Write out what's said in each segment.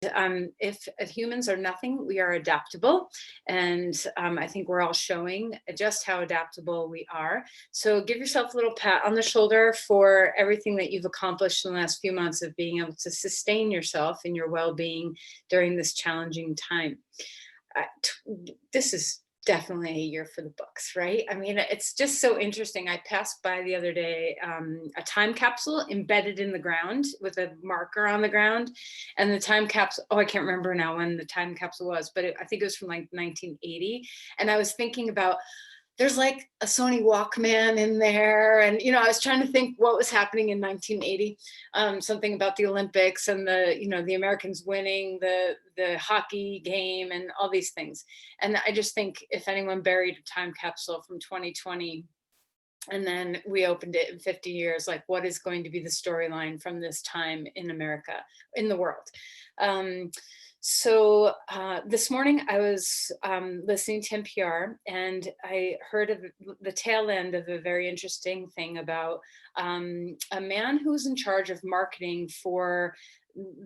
If humans are nothing, we are adaptable. And I think we're all showing just how adaptable we are. So give yourself a little pat on the shoulder for everything that you've accomplished in the last few months of being able to sustain yourself and your well being during this challenging time. This is definitely a year for the books, right? I mean, it's just so interesting. I passed by the other day a time capsule embedded in the ground with a marker on the ground. And the time capsule, oh, I can't remember now when the time capsule was, but I think it was from like 1980. And I was thinking about, there's like a Sony Walkman in there. And, I was trying to think what was happening in 1980, something about the Olympics and the Americans winning the hockey game and all these things. And I just think if anyone buried a time capsule from 2020 and then we opened it in 50 years, like what is going to be the storyline from this time in America, in the world? So this morning I was listening to NPR and I heard of the tail end of a very interesting thing about a man who was in charge of marketing for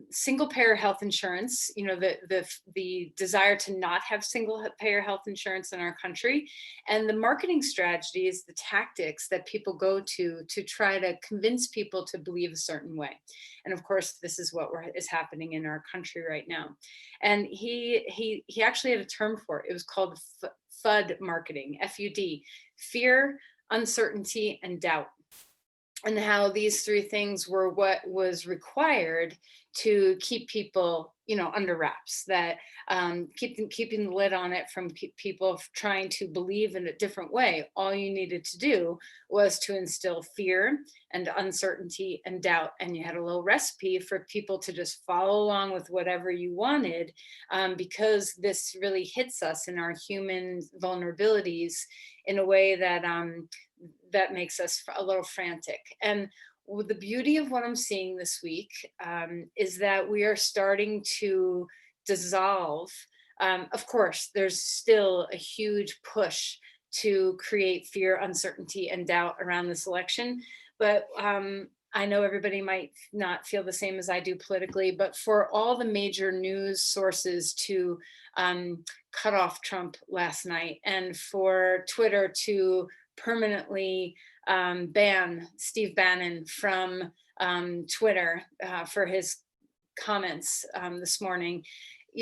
single payer health insurance, the desire to not have single payer health insurance in our country, and the marketing strategies, the tactics that people go to try to convince people to believe a certain way. And of course, this is what is happening in our country right now. And he actually had a term for it. It was called FUD marketing, FUD, fear, uncertainty, and doubt. And how these three things were what was required to keep people, under wraps, that keeping the lid on it from people trying to believe in a different way. All you needed to do was to instill fear and uncertainty and doubt. And you had a little recipe for people to just follow along with whatever you wanted, because this really hits us in our human vulnerabilities in a way that makes us a little frantic. And the beauty of what I'm seeing this week is that we are starting to dissolve. Of course, there's still a huge push to create fear, uncertainty, and doubt around this election. But I know everybody might not feel the same as I do politically, but for all the major news sources to cut off Trump last night, and for Twitter to permanently ban Steve Bannon from Twitter for his comments this morning,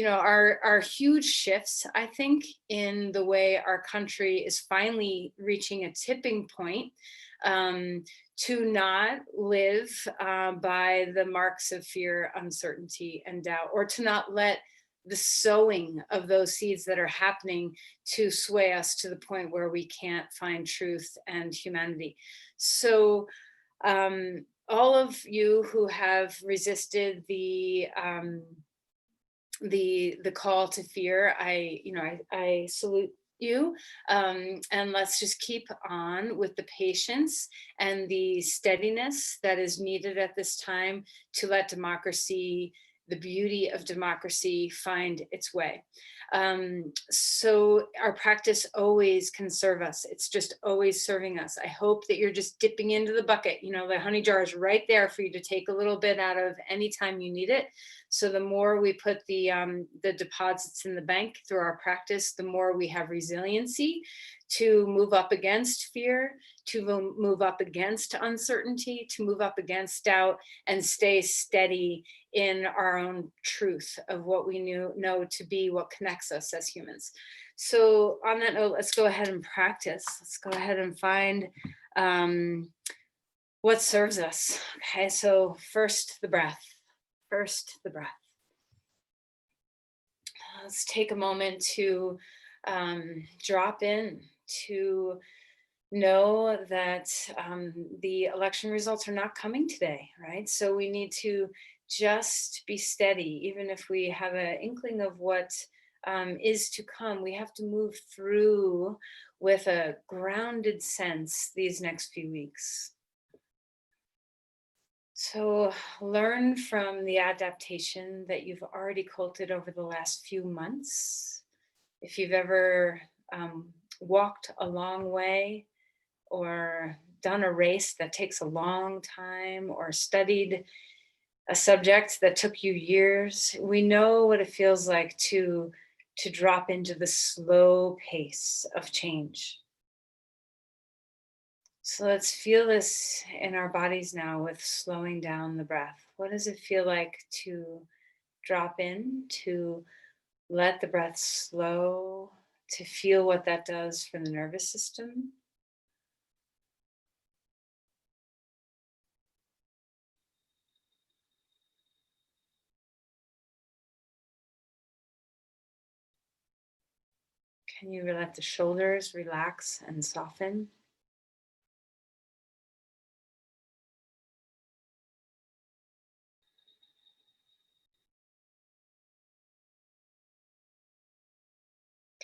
are huge shifts, I think, in the way our country is finally reaching a tipping point to not live by the marks of fear, uncertainty, and doubt, or to not let the sowing of those seeds that are happening to sway us to the point where we can't find truth and humanity. So all of you who have resisted the call to fear, I salute you, and let's just keep on with the patience and the steadiness that is needed at this time to let democracy, the beauty of democracy, find its way. So our practice always can serve us. It's just always serving us. I hope that you're just dipping into the bucket. The honey jar is right there for you to take a little bit out of anytime you need it. So the more we put the deposits in the bank through our practice, the more we have resiliency to move up against fear, to move up against uncertainty, to move up against doubt, and stay steady in our own truth of what we know to be what connects us as humans. So on that note, let's go ahead and practice. Let's go ahead and find what serves us. Okay, so first the breath. Let's take a moment to drop in, to know that the election results are not coming today, right? So we need to just be steady. Even if we have an inkling of what is to come, we have to move through with a grounded sense these next few weeks. So learn from the adaptation that you've already cultivated over the last few months. If you've ever walked a long way, or done a race that takes a long time, or studied a subject that took you years. We know what it feels like to drop into the slow pace of change. So let's feel this in our bodies now with slowing down the breath. What does it feel like to drop in, to let the breath slow, to feel what that does for the nervous system? Can you let the shoulders relax and soften?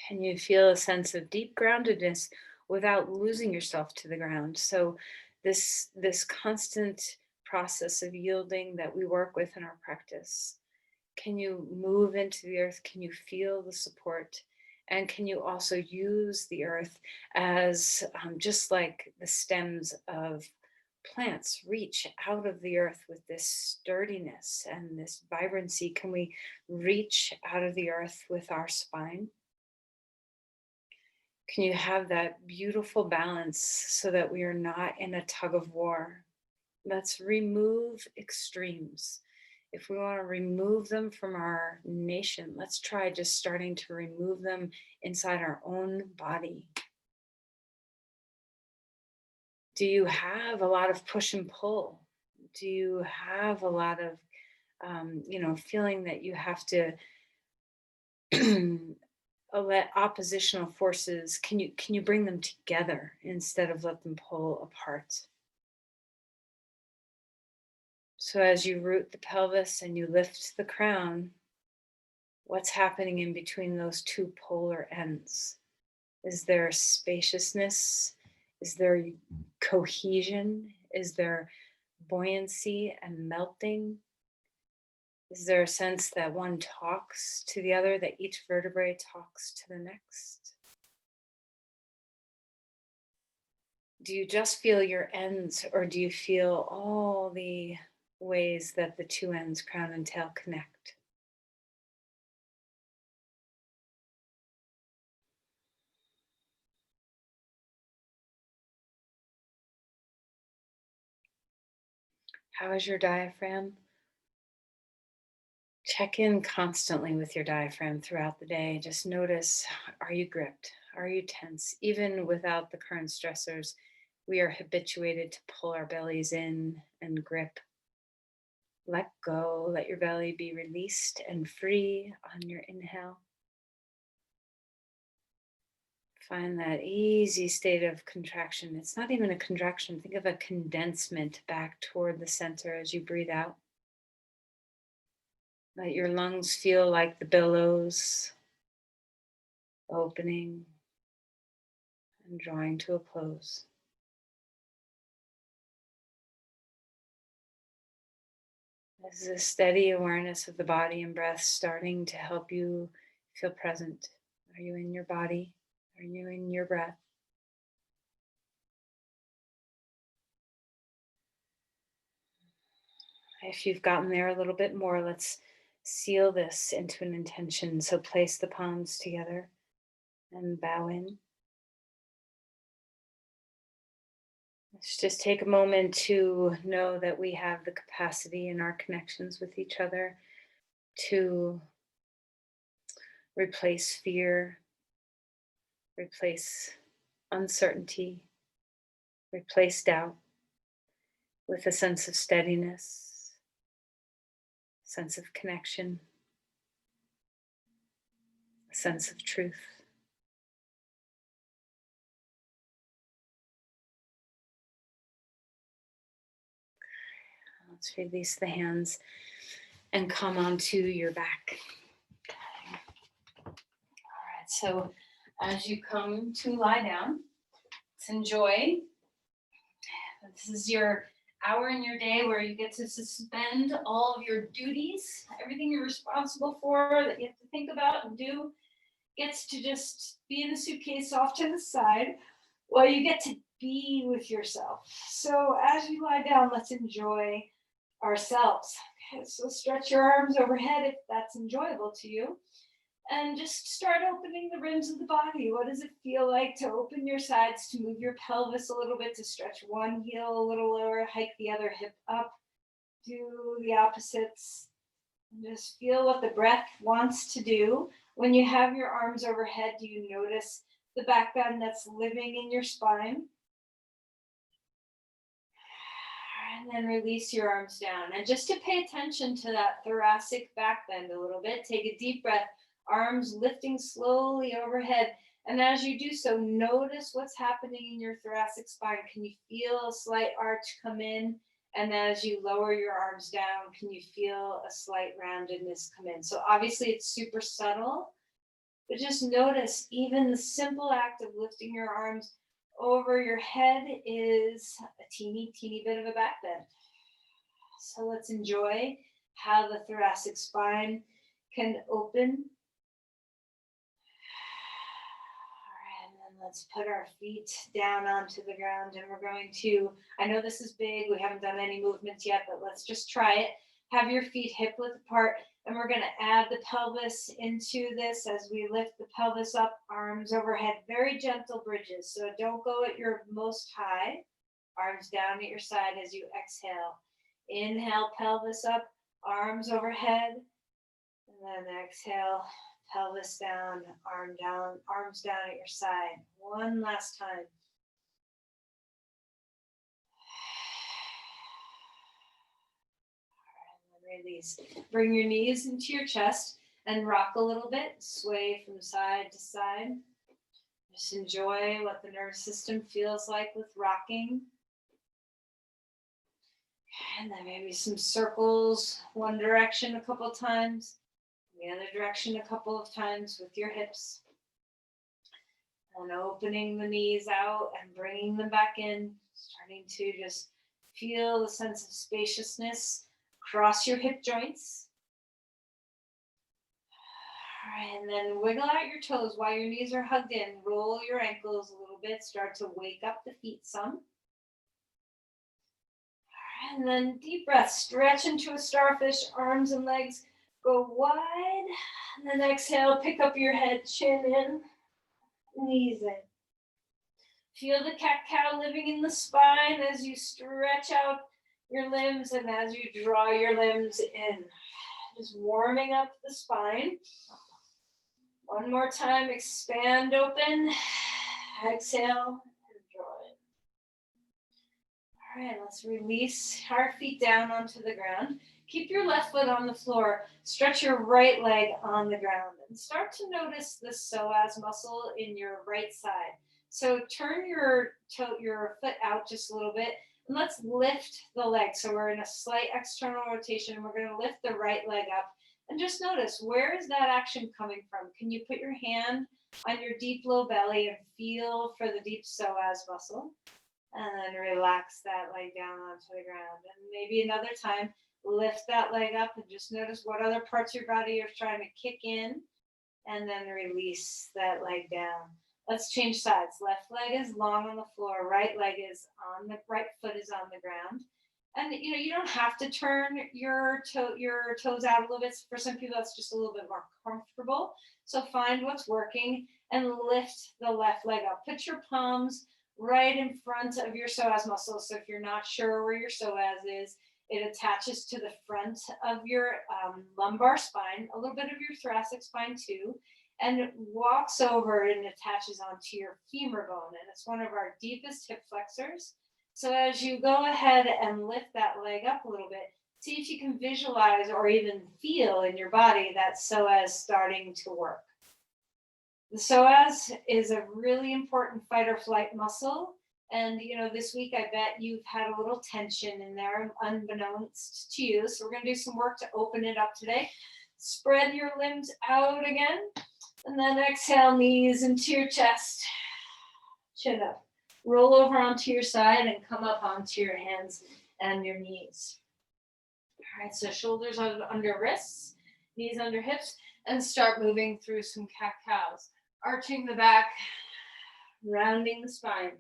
Can you feel a sense of deep groundedness without losing yourself to the ground? So this constant process of yielding that we work with in our practice. Can you move into the earth? Can you feel the support? And can you also use the earth as just like the stems of plants reach out of the earth with this sturdiness and this vibrancy? Can we reach out of the earth with our spine? Can you have that beautiful balance so that we are not in a tug of war? Let's remove extremes. If we want to remove them from our nation, let's try just starting to remove them inside our own body. Do you have a lot of push and pull? Do you have a lot of, feeling that you have to let oppositional forces? Can you bring them together instead of let them pull apart? So as you root the pelvis and you lift the crown, what's happening in between those two polar ends? Is there spaciousness? Is there cohesion? Is there buoyancy and melting? Is there a sense that one talks to the other, that each vertebrae talks to the next? Do you just feel your ends, or do you feel all the ways that the two ends, crown and tail, connect? How is your diaphragm? Check in constantly with your diaphragm throughout the day. Just notice, are you gripped? Are you tense? Even without the current stressors, we are habituated to pull our bellies in and grip. Let go, let your belly be released and free on your inhale. Find that easy state of contraction. It's not even a contraction. Think of a condensement back toward the center as you breathe out. Let your lungs feel like the billows opening and drawing to a close. This is a steady awareness of the body and breath starting to help you feel present. Are you in your body? Are you in your breath? If you've gotten there a little bit more, let's seal this into an intention. So place the palms together and bow in. Let's just take a moment to know that we have the capacity in our connections with each other to replace fear, replace uncertainty, replace doubt with a sense of steadiness, sense of connection, a sense of truth. Let's release the hands and come onto your back. All right, so as you come to lie down, let's enjoy. This is your hour in your day where you get to suspend all of your duties, everything you're responsible for that you have to think about and do gets to just be in the suitcase off to the side while you get to be with yourself. So as you lie down, let's enjoy ourselves. Okay, so stretch your arms overhead if that's enjoyable to you. And just start opening the rims of the body. What does it feel like to open your sides, to move your pelvis a little bit, to stretch one heel a little lower, hike the other hip up, do the opposites. Just feel what the breath wants to do. When you have your arms overhead, do you notice the back bend that's living in your spine? And then release your arms down. And just to pay attention to that thoracic back bend a little bit, take a deep breath, arms lifting slowly overhead. And as you do so, notice what's happening in your thoracic spine. Can you feel a slight arch come in? And as you lower your arms down, can you feel a slight roundedness come in? So obviously it's super subtle, but just notice even the simple act of lifting your arms over your head is a teeny bit of a back bend. So let's enjoy how the thoracic spine can open. Let's put our feet down onto the ground, and we're going to, I know this is big, we haven't done any movements yet, but let's just try it. Have your feet hip width apart, and we're going to add the pelvis into this as we lift the pelvis up, arms overhead, very gentle bridges. So don't go at your most high, arms down at your side as you exhale. Inhale, pelvis up, arms overhead, and then exhale. Pelvis down, arms down at your side. One last time. And then release. Bring your knees into your chest and rock a little bit. Sway from side to side. Just enjoy what the nervous system feels like with rocking. And then maybe some circles, one direction a couple times. The other direction a couple of times with your hips. And opening the knees out and bringing them back in, starting to just feel the sense of spaciousness across your hip joints. All right, and then wiggle out your toes while your knees are hugged in. Roll your ankles a little bit. Start to wake up the feet some. All right, and then deep breath. Stretch into a starfish, arms and legs go wide, and then exhale, pick up your head, chin in, knees in. Feel the cat-cow living in the spine as you stretch out your limbs and as you draw your limbs in. Just warming up the spine. One more time, expand open, exhale, and draw it. All right, let's release our feet down onto the ground. Keep your left foot on the floor. Stretch your right leg on the ground and start to notice the psoas muscle in your right side. So turn your foot out just a little bit and let's lift the leg. So we're in a slight external rotation and we're going to lift the right leg up and just notice, where is that action coming from? Can you put your hand on your deep low belly and feel for the deep psoas muscle? And then relax that leg down onto the ground. And maybe another time, lift that leg up and just notice what other parts of your body are trying to kick in, and then release that leg down. Let's change sides. Left leg is long on the floor. Right leg is on the right foot is on the ground. And you don't have to turn your toes out a little bit. For some people, that's just a little bit more comfortable. So find what's working and lift the left leg up. Put your palms right in front of your psoas muscle. So if you're not sure where your psoas is, it attaches to the front of your lumbar spine, a little bit of your thoracic spine too, and it walks over and attaches onto your femur bone. And it's one of our deepest hip flexors. So as you go ahead and lift that leg up a little bit, see if you can visualize or even feel in your body that psoas starting to work. The psoas is a really important fight or flight muscle. And, this week, I bet you've had a little tension in there, unbeknownst to you. So we're going to do some work to open it up today. Spread your limbs out again. And then exhale, knees into your chest. Chin up. Roll over onto your side and come up onto your hands and your knees. All right, so shoulders under wrists, knees under hips, and start moving through some cat-cows. Arching the back, rounding the spine.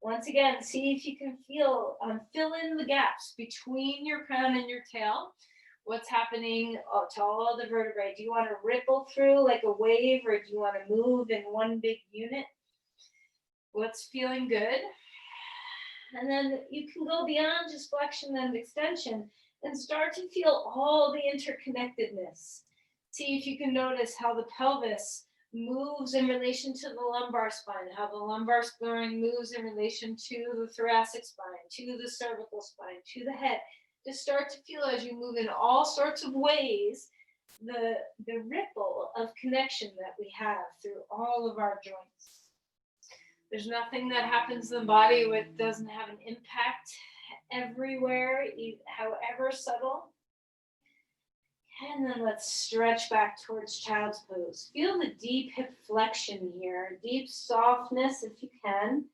Once again, see if you can fill in the gaps between your crown and your tail. What's happening to all the vertebrae? Do you want to ripple through like a wave, or do you want to move in one big unit? What's feeling good? And then you can go beyond just flexion and extension and start to feel all the interconnectedness. See if you can notice how the pelvis moves in relation to the lumbar spine, how the lumbar spine moves in relation to the thoracic spine, to the cervical spine, to the head. Just start to feel, as you move in all sorts of ways, the ripple of connection that we have through all of our joints. There's nothing that happens in the body that doesn't have an impact everywhere, however subtle. And then let's stretch back towards child's pose. Feel the deep hip flexion here, deep softness if you can.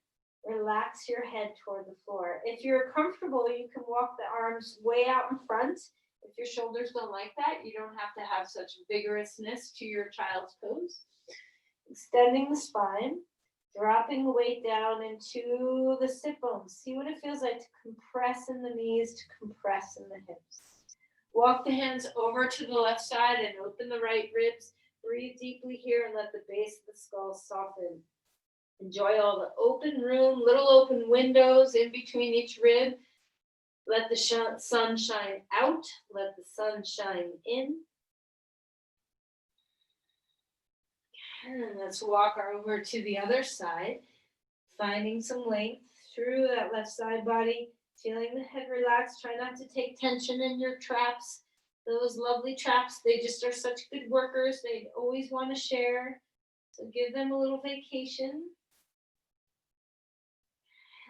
Relax your head toward the floor. If you're comfortable, you can walk the arms way out in front. If your shoulders don't like that, you don't have to have such vigorousness to your child's pose. Extending the spine. Dropping the weight down into the sit bones. See what it feels like to compress in the knees, to compress in the hips. Walk the hands over to the left side and open the right ribs. Breathe deeply here and let the base of the skull soften. Enjoy all the open room, little open windows in between each rib. Let the sun shine out. Let the sun shine in. And then let's walk over to the other side, finding some length through that left side body, feeling the head relax. Try not to take tension in your traps. Those lovely traps, they just are such good workers. They always want to share. So give them a little vacation.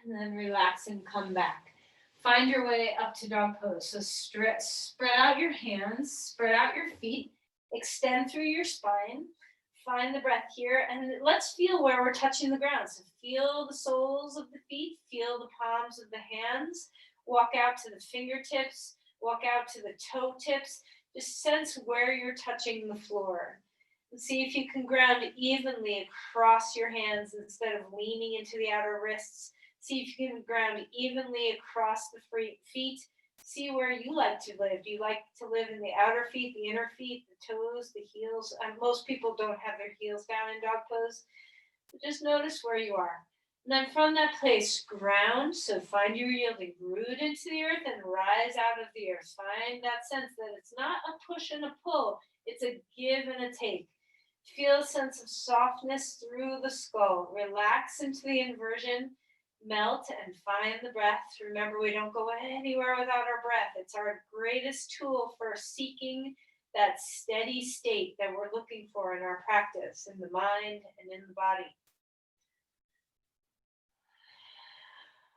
And then relax and come back. Find your way up to dog pose. So spread out your hands, spread out your feet, extend through your spine. Find the breath here, and let's feel where we're touching the ground. So feel the soles of the feet, feel the palms of the hands, walk out to the fingertips, walk out to the toe tips. Just sense where you're touching the floor. And see if you can ground evenly across your hands instead of leaning into the outer wrists. See if you can ground evenly across the feet. See where you like to live. Do you like to live in the outer feet, the inner feet, the toes, the heels? Most people don't have their heels down in dog pose. But just notice where you are. And then from that place, ground. So find your yielding. Root into the earth and rise out of the earth. Find that sense that it's not a push and a pull. It's a give and a take. Feel a sense of softness through the skull. Relax into the inversion. Melt and find the breath. Remember, we don't go anywhere without our breath. It's our greatest tool for seeking that steady state that we're looking for in our practice, in the mind and in the body.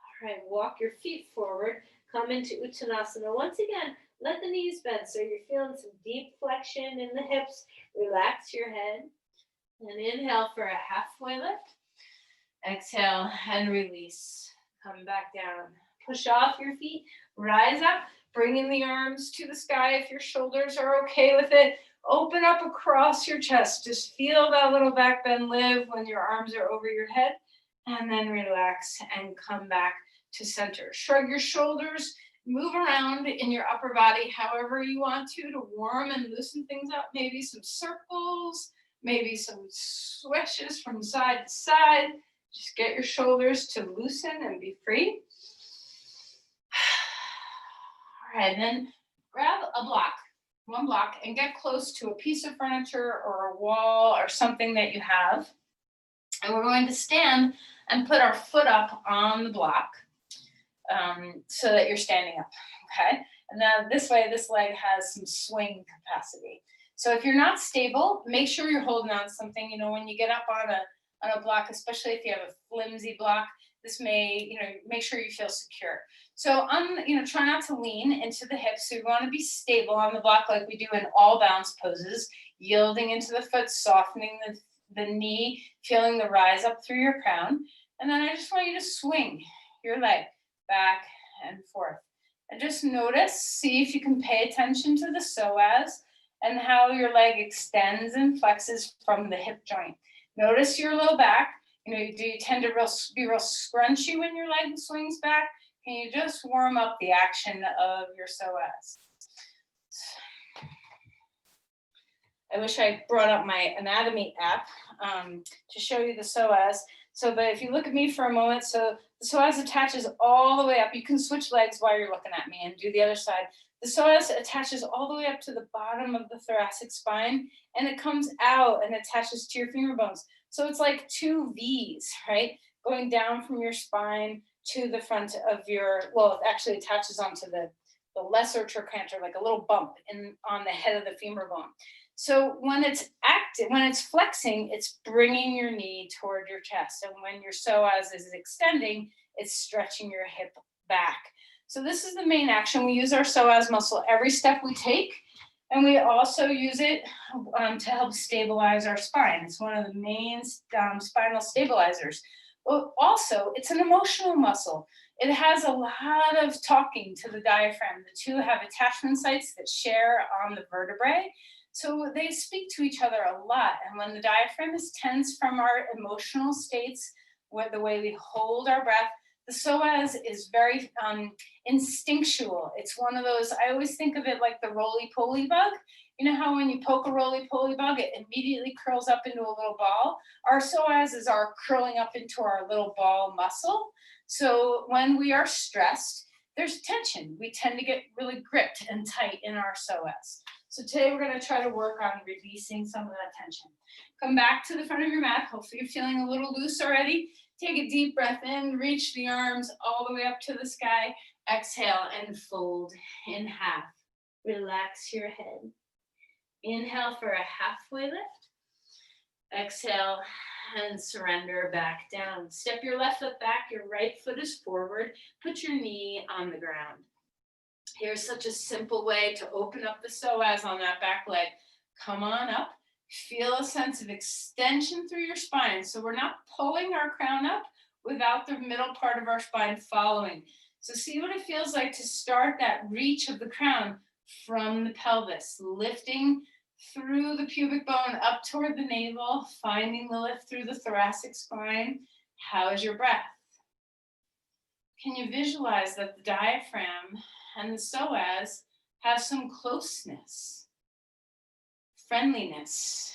All right, walk your feet forward. Come into Uttanasana. Once again, let the knees bend so you're feeling some deep flexion in the hips. Relax your head. And inhale for a halfway lift. Exhale and release. Come back down. Push off your feet. Rise up. Bringing the arms to the sky if your shoulders are okay with it. Open up across your chest. Just feel that little back bend live when your arms are over your head. And then relax and come back to center. Shrug your shoulders. Move around in your upper body however you want to warm and loosen things up. Maybe some circles. Maybe some swishes from side to side. Just get your shoulders to loosen and be free. All right, then grab a block, one block, and get close to a piece of furniture or a wall or something that you have. And we're going to stand and put our foot up on the block so that you're standing up, okay? And now this way, this leg has some swing capacity. So if you're not stable, make sure you're holding on to something. You know, when you get up on a block, especially if you have a flimsy block, this may, make sure you feel secure. So try not to lean into the hips. So you want to be stable on the block like we do in all balance poses, yielding into the foot, softening the knee, feeling the rise up through your crown. And then I just want you to swing your leg back and forth. And just notice, see if you can pay attention to the psoas and how your leg extends and flexes from the hip joint. Notice your low back. Do you tend to be real scrunchy when your leg swings back? Can you just warm up the action of your psoas? I wish I brought up my anatomy app to show you the psoas. But if you look at me for a moment, so the psoas attaches all the way up. You can switch legs while you're looking at me and do the other side. The psoas attaches all the way up to the bottom of the thoracic spine, and it comes out and attaches to your femur bones. So it's like two V's, right? Going down from your spine to the front of it actually attaches onto the lesser trochanter, like a little bump on the head of the femur bone. So when it's active, when it's flexing, it's bringing your knee toward your chest. And when your psoas is extending, it's stretching your hip back. So this is the main action. We use our psoas muscle every step we take. And we also use it to help stabilize our spine. It's one of the main spinal stabilizers. But also, it's an emotional muscle. It has a lot of talking to the diaphragm. The two have attachment sites that share on the vertebrae. So they speak to each other a lot. And when the diaphragm is tense from our emotional states, the way we hold our breath, the psoas is very instinctual. It's one of those, I always think of it like the roly-poly bug. You know how when you poke a roly-poly bug, it immediately curls up into a little ball? Our psoas are curling up into our little ball muscle. So when we are stressed, there's tension. We tend to get really gripped and tight in our psoas. So today we're going to try to work on releasing some of that tension. Come back to the front of your mat. Hopefully you're feeling a little loose already. Take a deep breath in, reach the arms all the way up to the sky. Exhale and fold in half. Relax your head. Inhale for a halfway lift. Exhale and surrender back down. Step your left foot back, your right foot is forward. Put your knee on the ground. Here's such a simple way to open up the psoas on that back leg. Come on up. Feel a sense of extension through your spine. So we're not pulling our crown up without the middle part of our spine following. So see what it feels like to start that reach of the crown from the pelvis, lifting through the pubic bone up toward the navel, finding the lift through the thoracic spine. How is your breath? Can you visualize that the diaphragm and the psoas have some closeness, friendliness?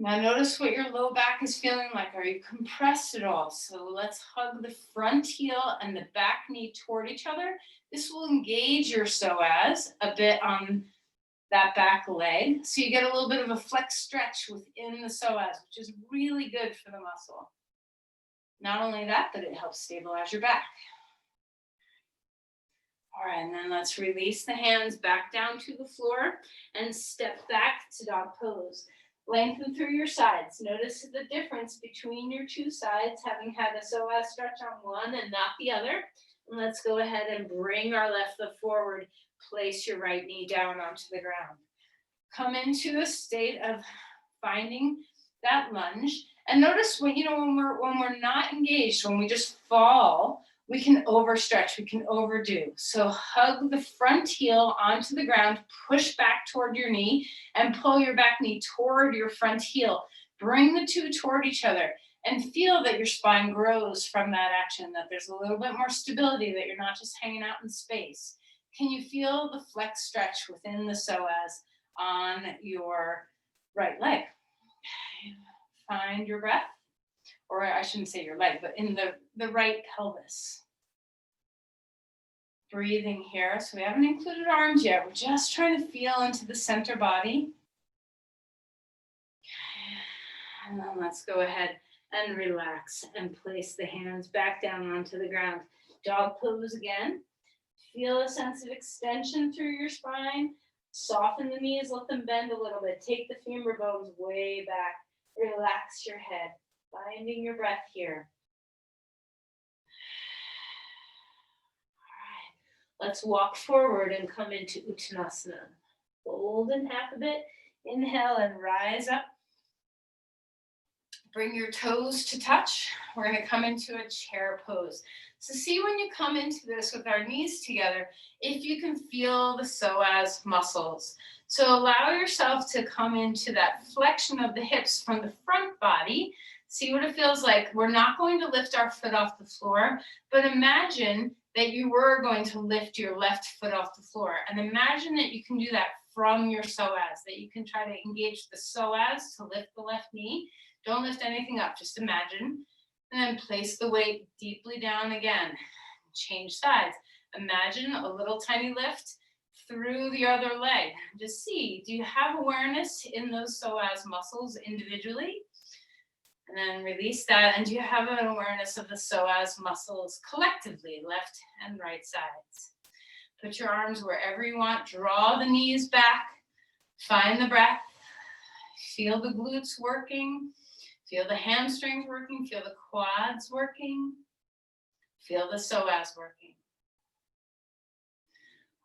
Now notice what your low back is feeling like. Are you compressed at all? So let's hug the front heel and the back knee toward each other. This will engage your psoas a bit on that back leg. So you get a little bit of a flex stretch within the psoas, which is really good for the muscle. Not only that, but it helps stabilize your back. All right, and then let's release the hands back down to the floor and step back to dog pose. Lengthen through your sides. Notice the difference between your two sides, having had a psoas stretch on one and not the other. And let's go ahead and bring our left foot forward. Place your right knee down onto the ground. Come into a state of finding that lunge. And notice when we're not engaged, when we just fall, we can overstretch, we can overdo. So hug the front heel onto the ground, push back toward your knee, and pull your back knee toward your front heel. Bring the two toward each other and feel that your spine grows from that action, that there's a little bit more stability, that you're not just hanging out in space. Can you feel the flex stretch within the psoas on your right leg? Find your breath, or I shouldn't say your leg, but in the right pelvis. Breathing here. So we haven't included arms yet. We're just trying to feel into the center body. And then let's go ahead and relax and place the hands back down onto the ground. Dog pose again. Feel a sense of extension through your spine. Soften the knees, let them bend a little bit. Take the femur bones way back. Relax your head, finding your breath here. All right, let's walk forward and come into Uttanasana. Fold in half a bit. Inhale and rise up. Bring your toes to touch. We're going to come into a chair pose. So see when you come into this with our knees together, if you can feel the psoas muscles. So allow yourself to come into that flexion of the hips from the front body. See what it feels like. We're not going to lift our foot off the floor, but imagine that you were going to lift your left foot off the floor. And imagine that you can do that from your psoas, that you can try to engage the psoas to lift the left knee. Don't lift anything up, just imagine. And then place the weight deeply down again. Change sides. Imagine a little tiny lift through the other leg. Just see, do you have awareness in those psoas muscles individually? And then release that. And do you have an awareness of the psoas muscles collectively, left and right sides? Put your arms wherever you want. Draw the knees back. Find the breath. Feel the glutes working. Feel the hamstrings working. Feel the quads working. Feel the psoas working.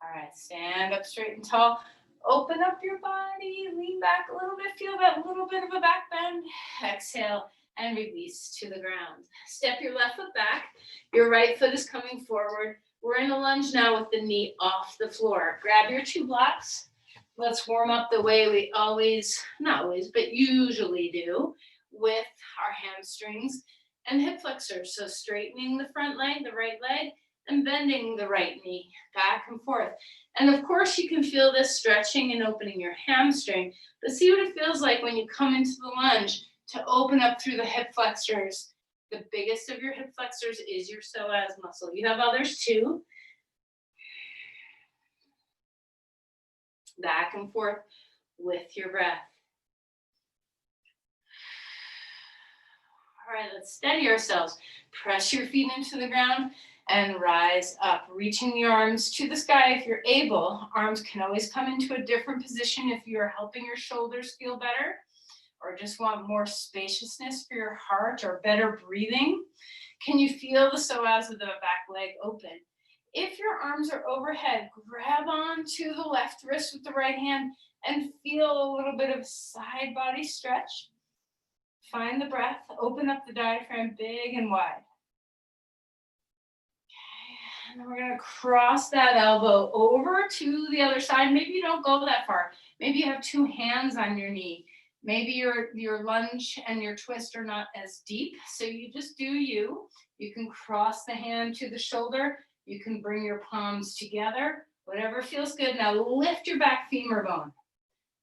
All right, stand up straight and tall. Open up your body, lean back a little bit. Feel that little bit of a back bend. Exhale and release to the ground. Step your left foot back. Your right foot is coming forward. We're in a lunge now with the knee off the floor. Grab your 2 blocks. Let's warm up the way we always, not always, but usually do with our hamstrings and hip flexors. So straightening the front leg, the right leg, and bending the right knee back and forth. And of course you can feel this stretching and opening your hamstring, but see what it feels like when you come into the lunge to open up through the hip flexors. The biggest of your hip flexors is your psoas muscle. You have others too. Back and forth with your breath. All right, let's steady ourselves. Press your feet into the ground and rise up, reaching the arms to the sky if you're able. Arms can always come into a different position if you're helping your shoulders feel better or just want more spaciousness for your heart or better breathing. Can you feel the psoas of the back leg open? If your arms are overhead, grab onto the left wrist with the right hand and feel a little bit of side body stretch. Find the breath, open up the diaphragm big and wide. Okay, and then we're gonna cross that elbow over to the other side. Maybe you don't go that far. Maybe you have 2 hands on your knee. Maybe your lunge and your twist are not as deep, so you just do you. You can cross the hand to the shoulder. You can bring your palms together, whatever feels good. Now lift your back femur bone.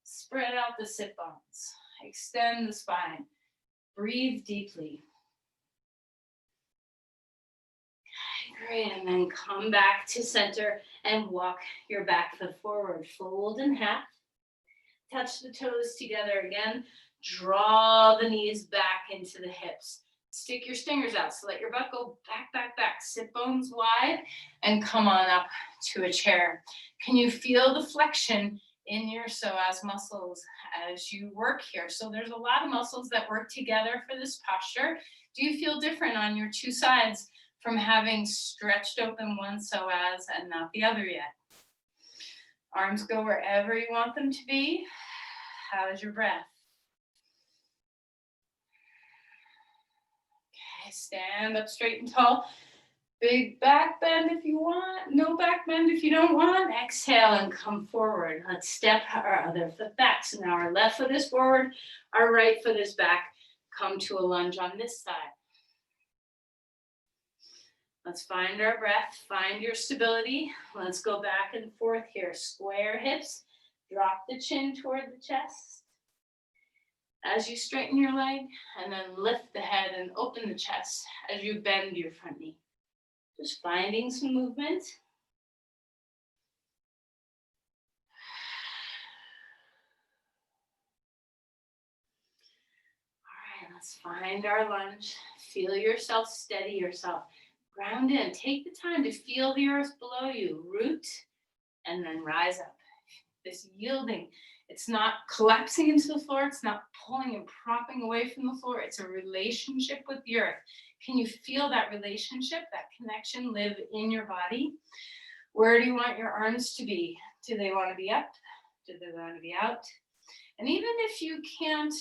Spread out the sit bones. Extend the spine. Breathe deeply. Okay, great, and then come back to center and walk your back foot forward. Fold in half. Touch the toes together again. Draw the knees back into the hips. Stick your stingers out, so let your butt go back, back, back. Sit bones wide and come on up to a chair. Can you feel the flexion in your psoas muscles as you work here? So there's a lot of muscles that work together for this posture. Do you feel different on your 2 sides from having stretched open one psoas and not the other yet? Arms go wherever you want them to be. How's your breath? Okay, stand up straight and tall. Big back bend if you want. No back bend if you don't want. Exhale and come forward. Let's step our other foot back. So now our left foot is forward. Our right foot is back. Come to a lunge on this side. Let's find our breath. Find your stability. Let's go back and forth here. Square hips. Drop the chin toward the chest. As you straighten your leg, and then lift the head and open the chest as you bend your front knee. Just finding some movement. All right, let's find our lunge. Feel yourself, steady yourself. Ground in. Take the time to feel the earth below you. Root, and then rise up. This yielding. It's not collapsing into the floor. It's not pulling and propping away from the floor. It's a relationship with the earth. Can you feel that relationship, that connection live in your body? Where do you want your arms to be? Do they want to be up? Do they want to be out? And even if you can't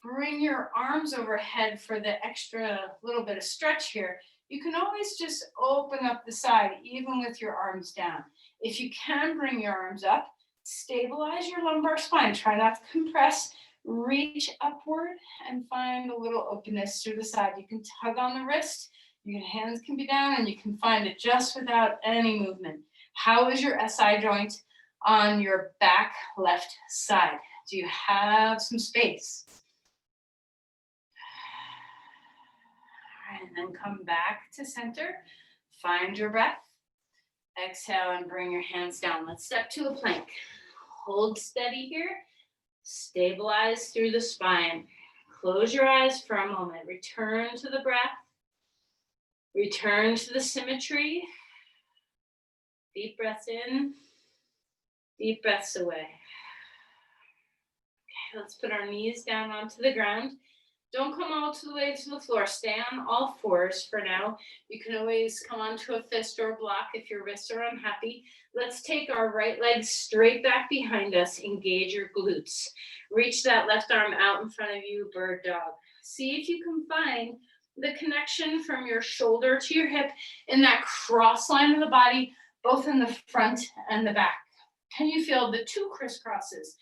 bring your arms overhead for the extra little bit of stretch here. You can always just open up the side, even with your arms down. If you can bring your arms up, stabilize your lumbar spine. Try not to compress. Reach upward and find a little openness through the side. You can tug on the wrist. Your hands can be down, and you can find it just without any movement. How is your SI joint on your back left side? Do you have some space? And then come back to center. Find your breath. Exhale and bring your hands down. Let's step to a plank. Hold steady here. Stabilize through the spine. Close your eyes for a moment. Return to the breath. Return to the symmetry. Deep breaths in. Deep breaths away. Okay, let's put our knees down onto the ground. Don't come all the way to the floor. Stay on all fours for now. You can always come onto a fist or a block if your wrists are unhappy. Let's take our right leg straight back behind us. Engage your glutes. Reach that left arm out in front of you, bird dog. See if you can find the connection from your shoulder to your hip in that cross line of the body, both in the front and the back. Can you feel the two crisscrosses?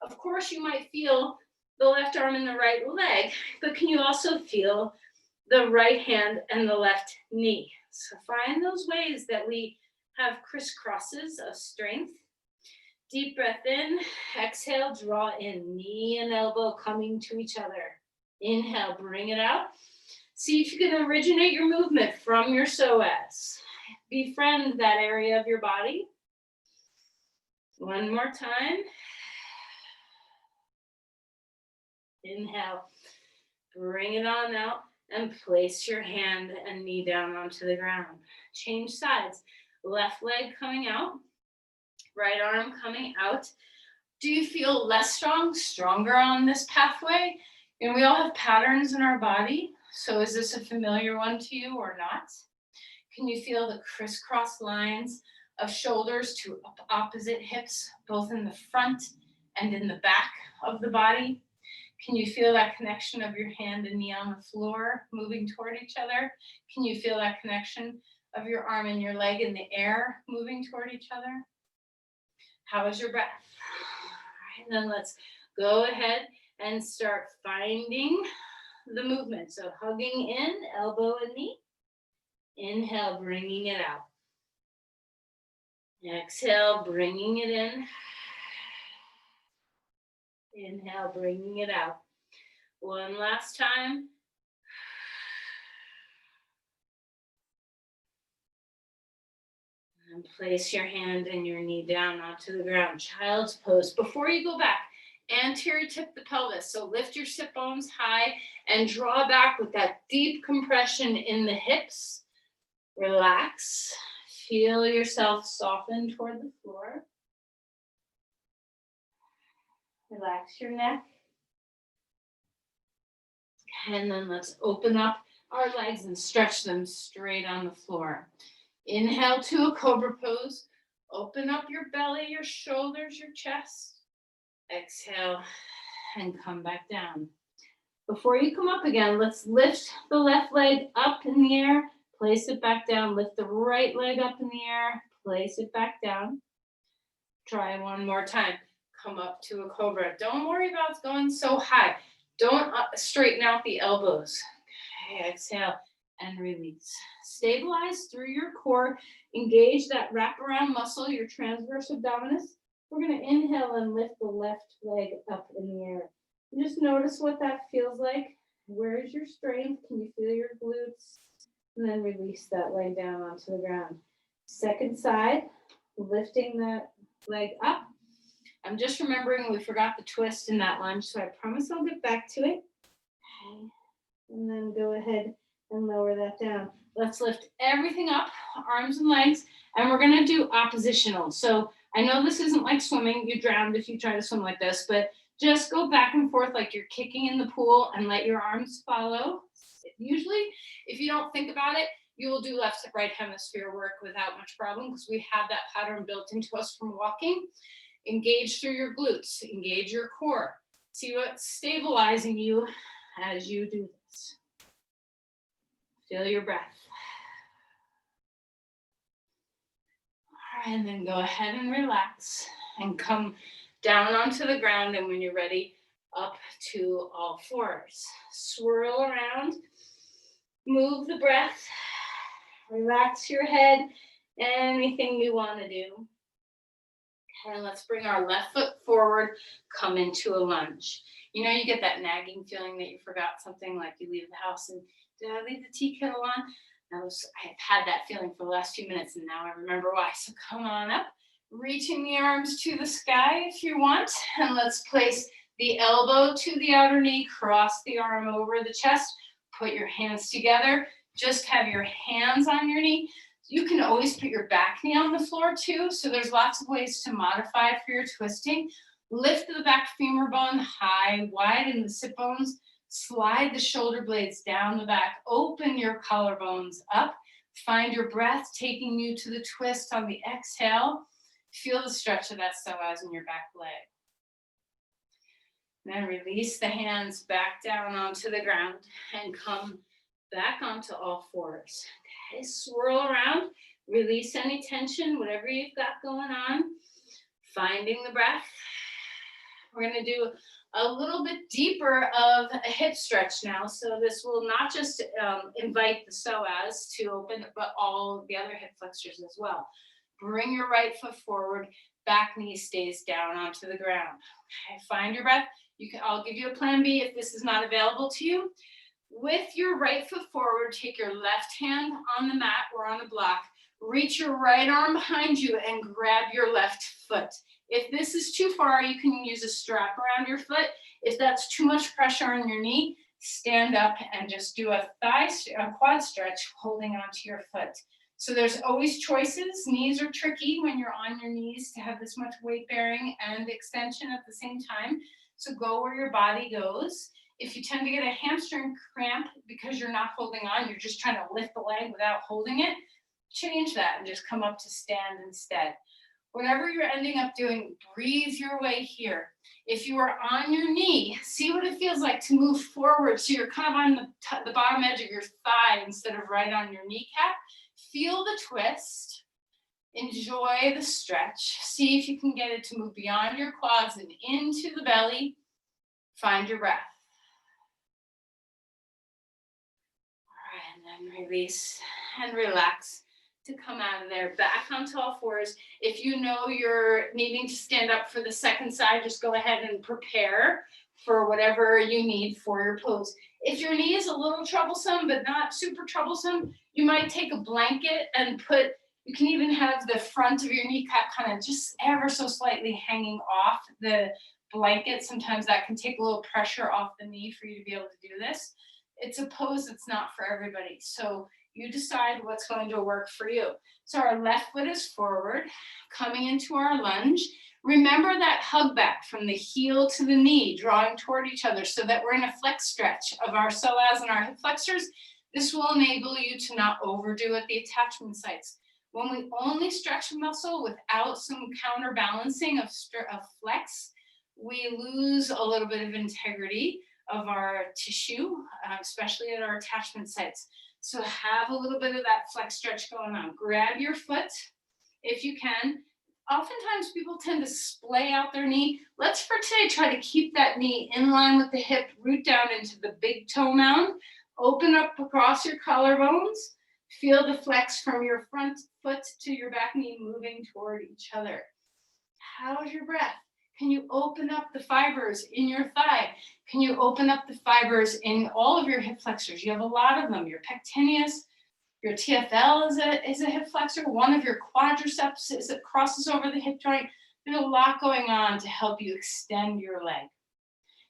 Of course, you might feel the left arm and the right leg, but can you also feel the right hand and the left knee? So find those ways that we have crisscrosses of strength. Deep breath in, exhale, draw in, knee and elbow coming to each other. Inhale, bring it out. See if you can originate your movement from your psoas. Befriend that area of your body. One more time. Inhale, bring it on out and place your hand and knee down onto the ground. Change sides. Left leg coming out, right arm coming out. Do you feel less strong, stronger on this pathway? And we all have patterns in our body. So is this a familiar one to you or not? Can you feel the crisscross lines of shoulders to opposite hips, both in the front and in the back of the body? Can you feel that connection of your hand and knee on the floor moving toward each other? Can you feel that connection of your arm and your leg in the air moving toward each other? How is your breath? All right, and then let's go ahead and start finding the movement. So hugging in, elbow and knee. Inhale, bringing it out. Exhale, bringing it in. Inhale, bringing it out. One last time. And place your hand and your knee down onto the ground. Child's pose. Before you go back, anterior tip the pelvis. So lift your sit bones high and draw back with that deep compression in the hips. Relax. Feel yourself soften toward the floor. Relax your neck. And then let's open up our legs and stretch them straight on the floor. Inhale to a cobra pose. Open up your belly, your shoulders, your chest. Exhale and come back down. Before you come up again, let's lift the left leg up in the air, place it back down. Lift the right leg up in the air, place it back down. Try one more time. Come up to a cobra. Don't worry about going so high. Don't straighten out the elbows. Okay, exhale and release. Stabilize through your core. Engage that wraparound muscle, your transverse abdominis. We're going to inhale and lift the left leg up in the air. And just notice what that feels like. Where is your strength? Can you feel your glutes? And then release that leg down onto the ground. Second side, lifting that leg up. I'm just remembering we forgot the twist in that lunge, so I promise I'll get back to it. Okay. And then go ahead and lower that down. Let's lift everything up, arms and legs, and we're gonna do oppositional. So I know this isn't like swimming, you drowned if you try to swim like this, but just go back and forth like you're kicking in the pool and let your arms follow. Usually, if you don't think about it, you will do left to right hemisphere work without much problem because we have that pattern built into us from walking. Engage through your glutes, engage your core. See what's stabilizing you as you do this. Feel your breath. All right, and then go ahead and relax and come down onto the ground. And when you're ready, up to all fours. Swirl around, move the breath, relax your head, anything you want to do. And let's bring our left foot forward, come into a lunge. You know, you get that nagging feeling that you forgot something, like you leave the house and did I leave the tea kettle on? I've had that feeling for the last few minutes and now I remember why. So come on up, reaching the arms to the sky if you want. And let's place the elbow to the outer knee, cross the arm over the chest, put your hands together, just have your hands on your knee. You can always put your back knee on the floor too. So there's lots of ways to modify it for your twisting. Lift the back femur bone high, widen the sit bones, slide the shoulder blades down the back, open your collarbones up, find your breath taking you to the twist on the exhale. Feel the stretch of that psoas in your back leg. Then release the hands back down onto the ground and come back onto all fours. Okay, swirl around, release any tension, whatever you've got going on. Finding the breath. We're going to do a little bit deeper of a hip stretch now. So this will not just invite the psoas to open, but all the other hip flexors as well. Bring your right foot forward, back knee stays down onto the ground. Okay, find your breath. I'll give you a plan B if this is not available to you. With your right foot forward, take your left hand on the mat or on a block, reach your right arm behind you and grab your left foot. If this is too far, you can use a strap around your foot. If that's too much pressure on your knee, stand up and just do a quad stretch holding onto your foot. So there's always choices. Knees are tricky when you're on your knees to have this much weight bearing and extension at the same time. So go where your body goes. If you tend to get a hamstring cramp because you're not holding on, you're just trying to lift the leg without holding it, change that and just come up to stand instead. Whatever you're ending up doing, breathe your way here. If you are on your knee, see what it feels like to move forward. So you're kind of on the bottom edge of your thigh instead of right on your kneecap. Feel the twist. Enjoy the stretch. See if you can get it to move beyond your quads and into the belly. Find your breath. All right, and then release and relax to come out of there. Back onto all fours. If you know you're needing to stand up for the second side, just go ahead and prepare for whatever you need for your pose. If your knee is a little troublesome, but not super troublesome, you might take a blanket and you can even have the front of your kneecap kind of just ever so slightly hanging off the blanket. Sometimes that can take a little pressure off the knee for you to be able to do this. It's a pose that's not for everybody. So you decide what's going to work for you. So our left foot is forward, coming into our lunge. Remember that hug back from the heel to the knee, drawing toward each other so that we're in a flex stretch of our psoas and our hip flexors. This will enable you to not overdo at the attachment sites. When we only stretch a muscle without some counterbalancing of flex, we lose a little bit of integrity of our tissue, especially at our attachment sites. So have a little bit of that flex stretch going on. Grab your foot if you can. Oftentimes people tend to splay out their knee. Let's for today try to keep that knee in line with the hip, root down into the big toe mound, open up across your collarbones, feel the flex from your front foot to your back knee moving toward each other. How's your breath? Can you open up the fibers in your thigh? Can you open up the fibers in all of your hip flexors? You have a lot of them. Your pectineus, your TFL is a hip flexor. One of your quadriceps it crosses over the hip joint. There's a lot going on to help you extend your leg.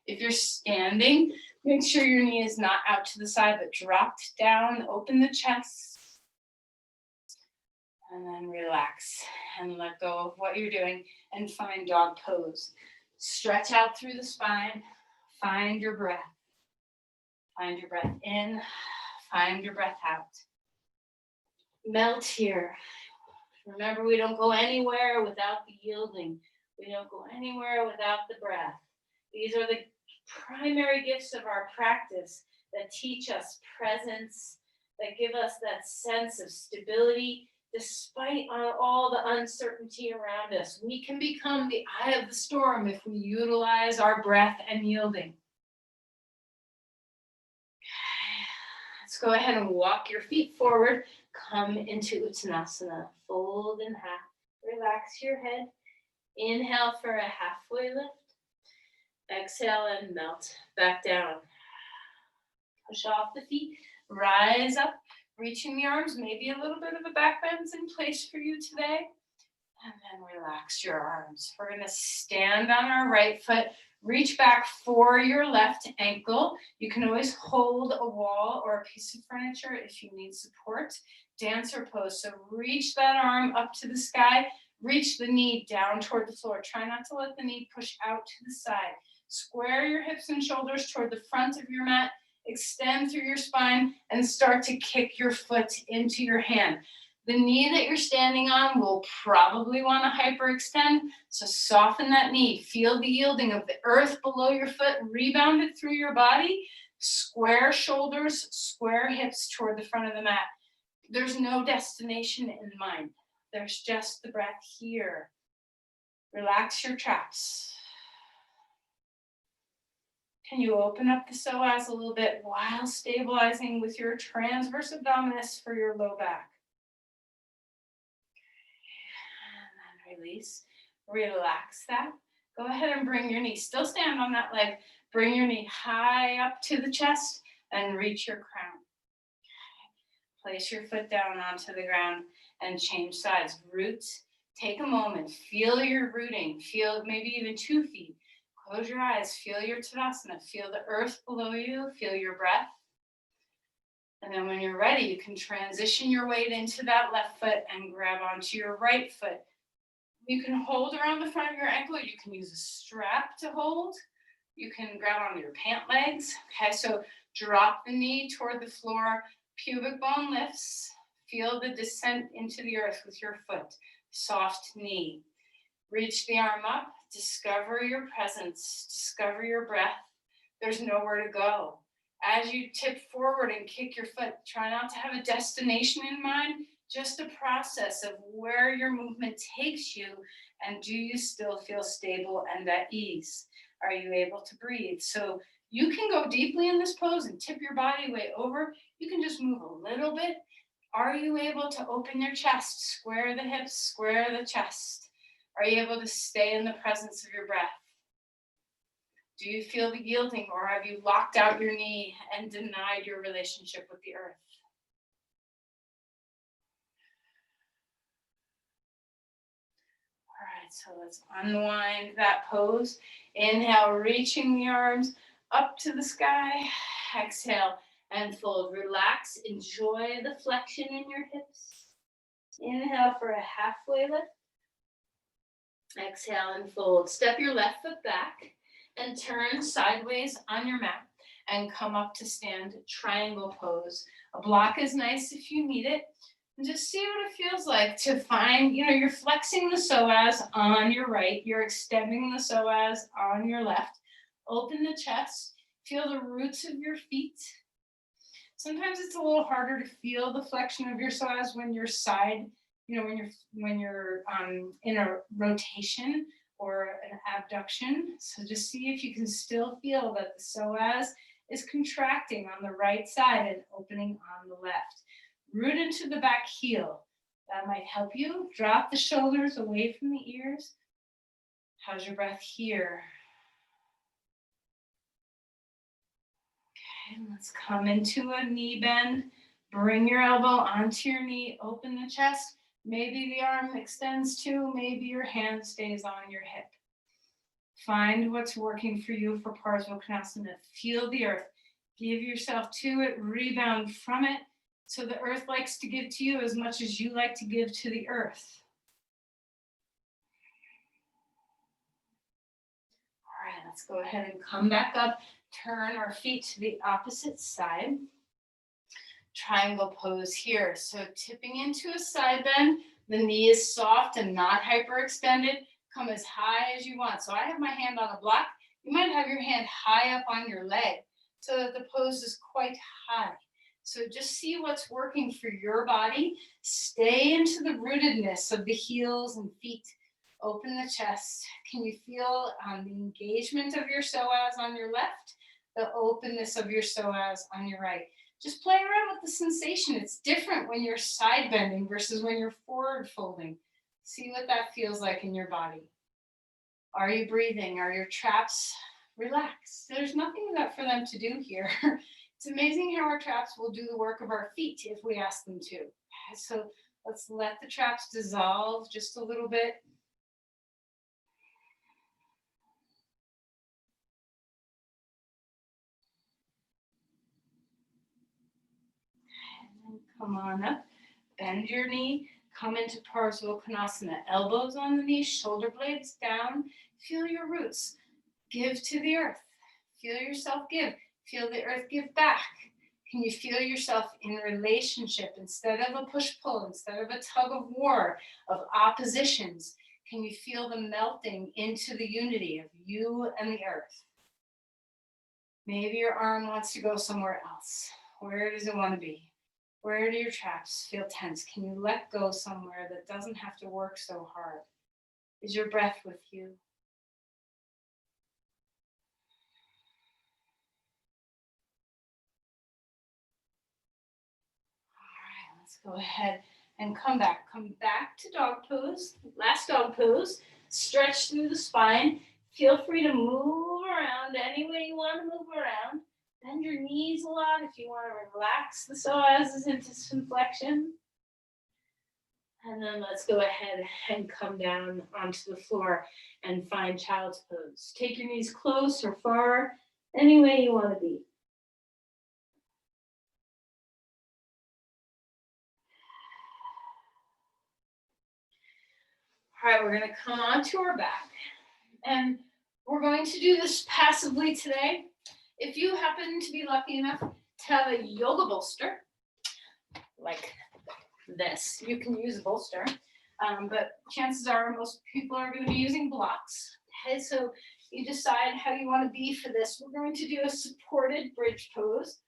If you're standing, make sure your knee is not out to the side, but dropped down. Open the chest. And then relax and let go of what you're doing and find dog pose. Stretch out through the spine. Find your breath. Find your breath in. Find your breath out. Melt here. Remember, we don't go anywhere without the yielding. We don't go anywhere without the breath. These are the primary gifts of our practice that teach us presence, that give us that sense of stability despite all the uncertainty around us. We can become the eye of the storm if we utilize our breath and yielding. Let's go ahead and walk your feet forward. Come into Uttanasana. Fold in half. Relax your head. Inhale for a halfway lift. Exhale and melt back down. Push off the feet. Rise up. Reaching the arms. Maybe a little bit of a back bend's in place for you today. And then relax your arms. We're going to stand on our right foot. Reach back for your left ankle. You can always hold a wall or a piece of furniture if you need support. Dancer pose. So reach that arm up to the sky. Reach the knee down toward the floor. Try not to let the knee push out to the side. Square your hips and shoulders toward the front of your mat. Extend through your spine and start to kick your foot into your hand. The knee that you're standing on will probably want to hyperextend, so soften that knee. Feel the yielding of the earth below your foot. Rebound it through your body. Square shoulders, square hips toward the front of the mat. There's no destination in mind. There's just the breath here. Relax your traps. Can you open up the psoas a little bit while stabilizing with your transverse abdominis for your low back? And then release. Relax that. Go ahead and bring your knee. Still stand on that leg. Bring your knee high up to the chest and reach your crown. Place your foot down onto the ground and change sides. Roots. Take a moment. Feel your rooting. Feel maybe even 2 feet. Close your eyes, feel your Tadasana, feel the earth below you, feel your breath. And then when you're ready, you can transition your weight into that left foot and grab onto your right foot. You can hold around the front of your ankle, you can use a strap to hold. You can grab onto your pant legs. Okay, so drop the knee toward the floor, pubic bone lifts, feel the descent into the earth with your foot, soft knee. Reach the arm up. Discover your presence, discover your breath. There's nowhere to go. As you tip forward and kick your foot, try not to have a destination in mind, just a process of where your movement takes you, and do you still feel stable and at ease? Are you able to breathe? So you can go deeply in this pose and tip your body weight over. You can just move a little bit. Are you able to open your chest, square the hips, square the chest? Are you able to stay in the presence of your breath? Do you feel the yielding, or have you locked out your knee and denied your relationship with the earth? All right, so let's unwind that pose. Inhale, reaching the arms up to the sky. Exhale and fold. Relax, enjoy the flexion in your hips. Inhale for a halfway lift. Exhale and fold. Step your left foot back and turn sideways on your mat and come up to stand triangle pose. A block is nice if you need it. And just see what it feels like to find, you're flexing the psoas on your right, you're extending the psoas on your left. Open the chest, feel the roots of your feet. Sometimes it's a little harder to feel the flexion of your psoas when you're when you're in a rotation or an abduction. So just see if you can still feel that the psoas is contracting on the right side and opening on the left. Root into the back heel. That might help you. Drop the shoulders away from the ears. How's your breath here? Okay, let's come into a knee bend. Bring your elbow onto your knee, open the chest. Maybe the arm extends too, maybe your hand stays on your hip. Find what's working for you for Parsvakonasana. Feel the earth. Give yourself to it, rebound from it. So the earth likes to give to you as much as you like to give to the earth. All right, let's go ahead and come back up. Turn our feet to the opposite side. Triangle pose here. So tipping into a side bend, the knee is soft and not hyperextended. Come as high as you want. So I have my hand on a block. You might have your hand high up on your leg so that the pose is quite high. So just see what's working for your body. Stay into the rootedness of the heels and feet. Open the chest. Can you feel the engagement of your psoas on your left? The openness of your psoas on your right. Just play around with the sensation. It's different when you're side bending versus when you're forward folding. See what that feels like in your body. Are you breathing? Are your traps relaxed? There's nothing for them to do here. It's amazing how our traps will do the work of our feet if we ask them to. So let's let the traps dissolve just a little bit. And then come on up, bend your knee, come into Parsvakonasana. Elbows on the knees, shoulder blades down. Feel your roots. Give to the earth. Feel yourself give. Feel the earth give back. Can you feel yourself in relationship instead of a push-pull, instead of a tug of war, of oppositions? Can you feel the melting into the unity of you and the earth? Maybe your arm wants to go somewhere else. Where does it want to be? Where do your traps feel tense? Can you let go somewhere that doesn't have to work so hard? Is your breath with you? Let's go ahead and come back. Come back to dog pose. Last dog pose. Stretch through the spine. Feel free to move around any way you want to move around. Bend your knees a lot if you want to relax the psoas into some flexion. And then let's go ahead and come down onto the floor and find child's pose. Take your knees close or far, any way you want to be. All right, we're going to come onto our back. And we're going to do this passively today. If you happen to be lucky enough to have a yoga bolster, like this, you can use a bolster. But chances are most people are going to be using blocks. Okay, so you decide how you want to be for this. We're going to do a supported bridge pose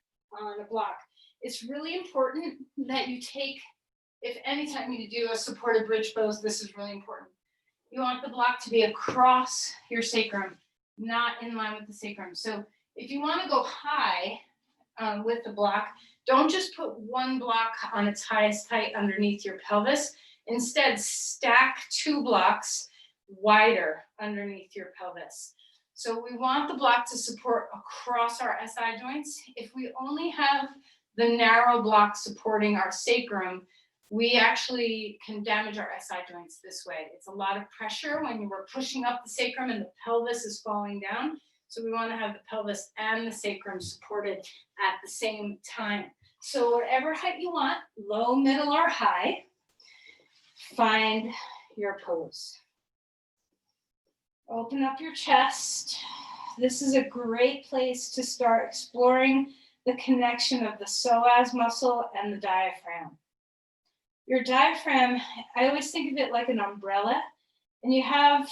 on a block. It's really important that you take, if anytime you do a supported bridge pose, this is really important. You want the block to be across your sacrum, not in line with the sacrum. So if you want to go high with the block, don't just put one block on its highest height underneath your pelvis. Instead, stack two blocks wider underneath your pelvis. So we want the block to support across our SI joints. If we only have the narrow block supporting our sacrum, we actually can damage our SI joints this way. It's a lot of pressure when you were pushing up the sacrum and the pelvis is falling down. So we want to have the pelvis and the sacrum supported at the same time. So whatever height you want, low, middle, or high, find your pose. Open up your chest. This is a great place to start exploring the connection of the psoas muscle and the diaphragm. Your diaphragm, I always think of it like an umbrella, and you have,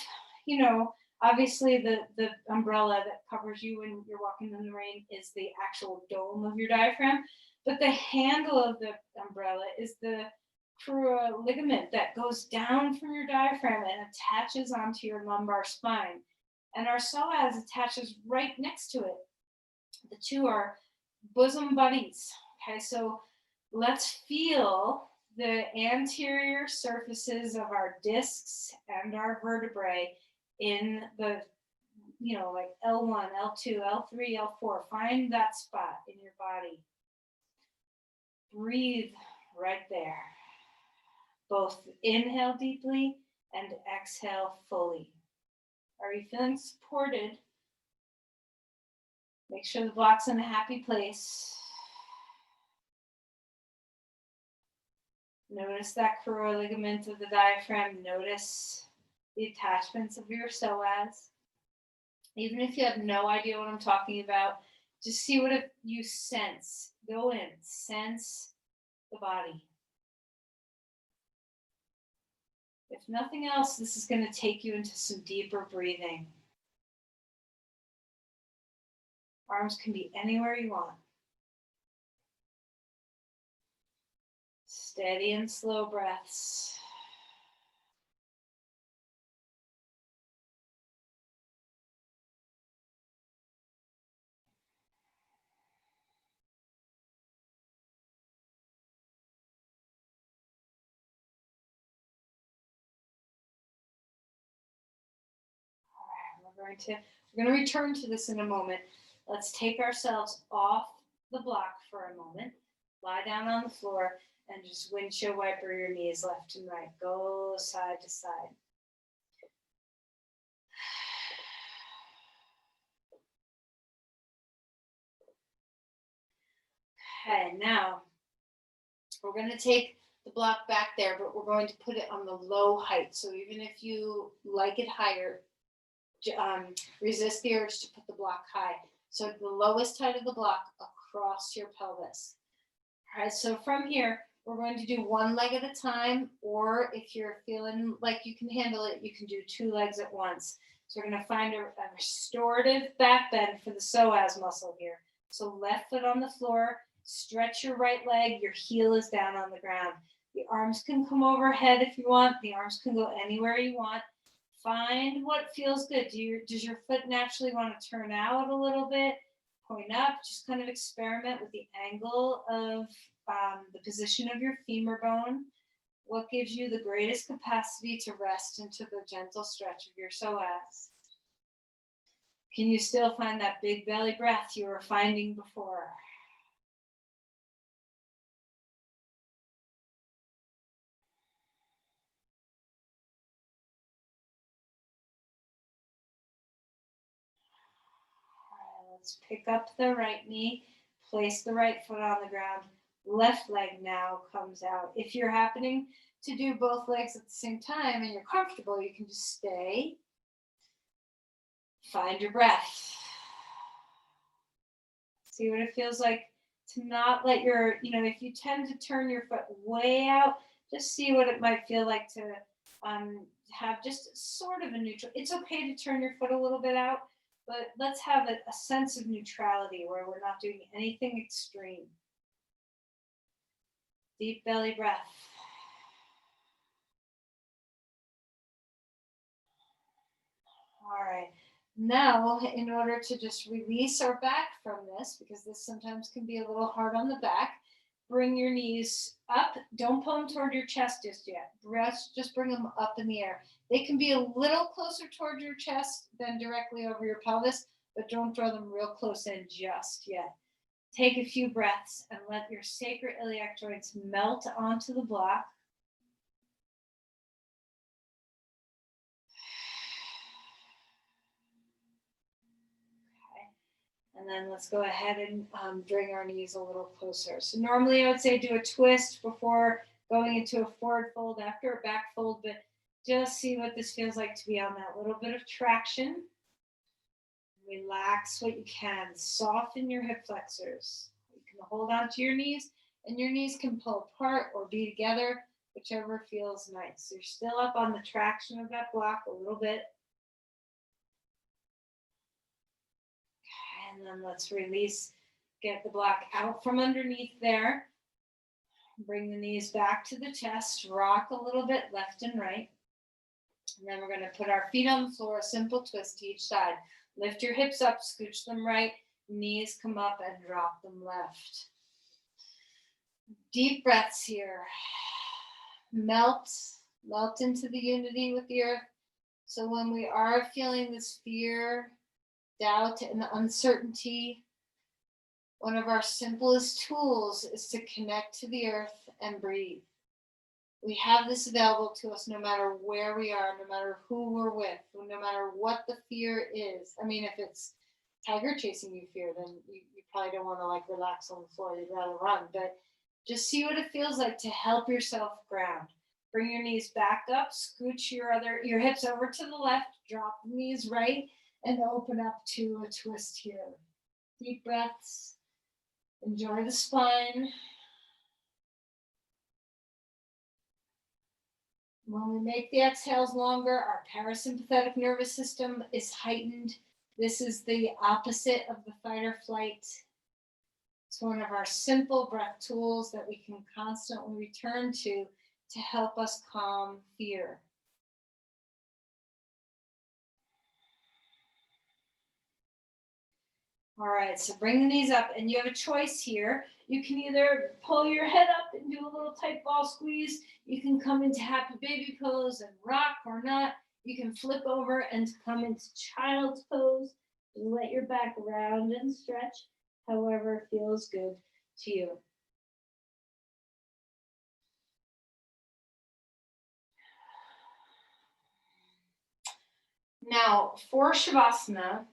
obviously the umbrella that covers you when you're walking in the rain is the actual dome of your diaphragm, but the handle of the umbrella is the crura ligament that goes down from your diaphragm and attaches onto your lumbar spine. And our psoas attaches right next to it. The two are bosom buddies. Okay, so let's feel the anterior surfaces of our discs and our vertebrae in the, like L1, L2, L3, L4. Find that spot in your body. Breathe right there. Both inhale deeply and exhale fully. Are you feeling supported? Make sure the block's in a happy place. Notice that crura ligament of the diaphragm. Notice the attachments of your psoas. Even if you have no idea what I'm talking about, just see what you sense. Go in, sense the body. If nothing else, this is going to take you into some deeper breathing. arms can be anywhere you want. Steady and slow breaths. We're going to return to this in a moment. Let's take ourselves off the block for a moment. Lie down on the floor and just windshield wiper your knees left and right. Go side to side. Okay, now we're going to take the block back there, but we're going to put it on the low height. So even if you like it higher, resist the urge to put the block high. So the lowest height of the block across your pelvis. All right, so from here, we're going to do one leg at a time, or if you're feeling like you can handle it, you can do two legs at once. So we're going to find a restorative back bend for the psoas muscle here. So left foot on the floor, stretch your right leg, your heel is down on the ground. The arms can come overhead if you want. The arms can go anywhere you want. Find what feels good. Does your foot naturally want to turn out a little bit, point up? Just kind of experiment with the angle of the position of your femur bone. What gives you the greatest capacity to rest into the gentle stretch of your psoas? Can you still find that big belly breath you were finding before? Let's pick up the right knee, place the right foot on the ground. Left leg now comes out. If you're happening to do both legs at the same time and you're comfortable, you can just stay. Find your breath. See what it feels like to not let your, if you tend to turn your foot way out, just see what it might feel like to have just sort of a neutral. It's okay to turn your foot a little bit out, but let's have a sense of neutrality where we're not doing anything extreme. Deep belly breath. All right. Now, in order to just release our back from this, because this sometimes can be a little hard on the back, bring your knees up. Don't pull them toward your chest just yet. Just bring them up in the air. They can be a little closer toward your chest than directly over your pelvis, but don't draw them real close in just yet. Take a few breaths and let your sacroiliac joints melt onto the block. And then let's go ahead and bring our knees a little closer. So normally I would say do a twist before going into a forward fold, after a back fold, but just see what this feels like to be on that little bit of traction. Relax what you can. Soften your hip flexors. You can hold on to your knees, and your knees can pull apart or be together, whichever feels nice. You're still up on the traction of that block a little bit. And then let's release, get the block out from underneath there. Bring the knees back to the chest, rock a little bit left and right. And then we're going to put our feet on the floor, a simple twist to each side. Lift your hips up, scooch them right, knees come up and drop them left. Deep breaths here. Melt into the unity with the earth. So when we are feeling this fear, doubt, and uncertainty, one of our simplest tools is to connect to the earth and breathe. We have this available to us no matter where we are, no matter who we're with, no matter what the fear is. I mean, if it's tiger chasing you fear, then you probably don't want to relax on the floor. You'd rather run. But just see what it feels like to help yourself ground. Bring your knees back up, scooch your hips over to the left, drop the knees right, and open up to a twist here. Deep breaths. Enjoy the spine. When we make the exhales longer, our parasympathetic nervous system is heightened. This is the opposite of the fight or flight. It's one of our simple breath tools that we can constantly return to help us calm fear. All right, so bring the knees up, and you have a choice here. You can either pull your head up and do a little tight ball squeeze. You can come into happy baby pose and rock or not. You can flip over and come into child's pose and let your back round and stretch, however feels good to you. Now, for Shavasana,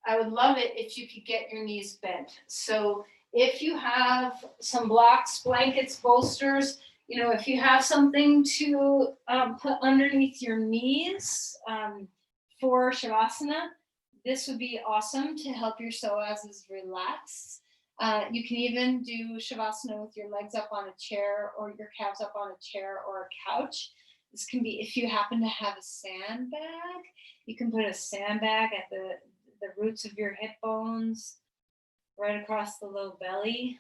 I would love it if you could get your knees bent. So if you have some blocks, blankets, bolsters, if you have something to put underneath your knees for Shavasana, this would be awesome to help your psoas relax. You can even do Shavasana with your legs up on a chair or your calves up on a chair or a couch. This can be, if you happen to have a sandbag, you can put a sandbag at the roots of your hip bones, right across the low belly.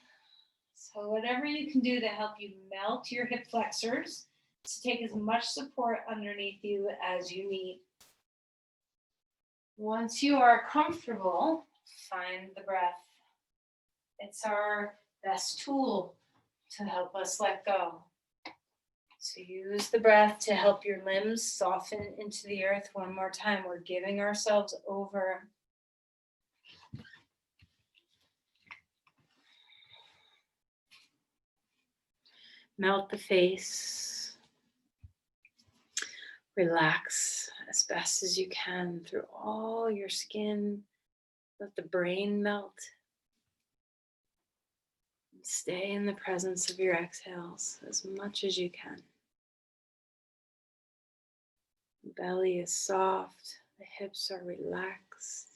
So whatever you can do to help you melt your hip flexors, to take as much support underneath you as you need. Once you are comfortable, find the breath. It's our best tool to help us let go. So use the breath to help your limbs soften into the earth one more time. We're giving ourselves over. Melt the face. Relax as best as you can through all your skin. Let the brain melt. Stay in the presence of your exhales as much as you can. The belly is soft, the hips are relaxed.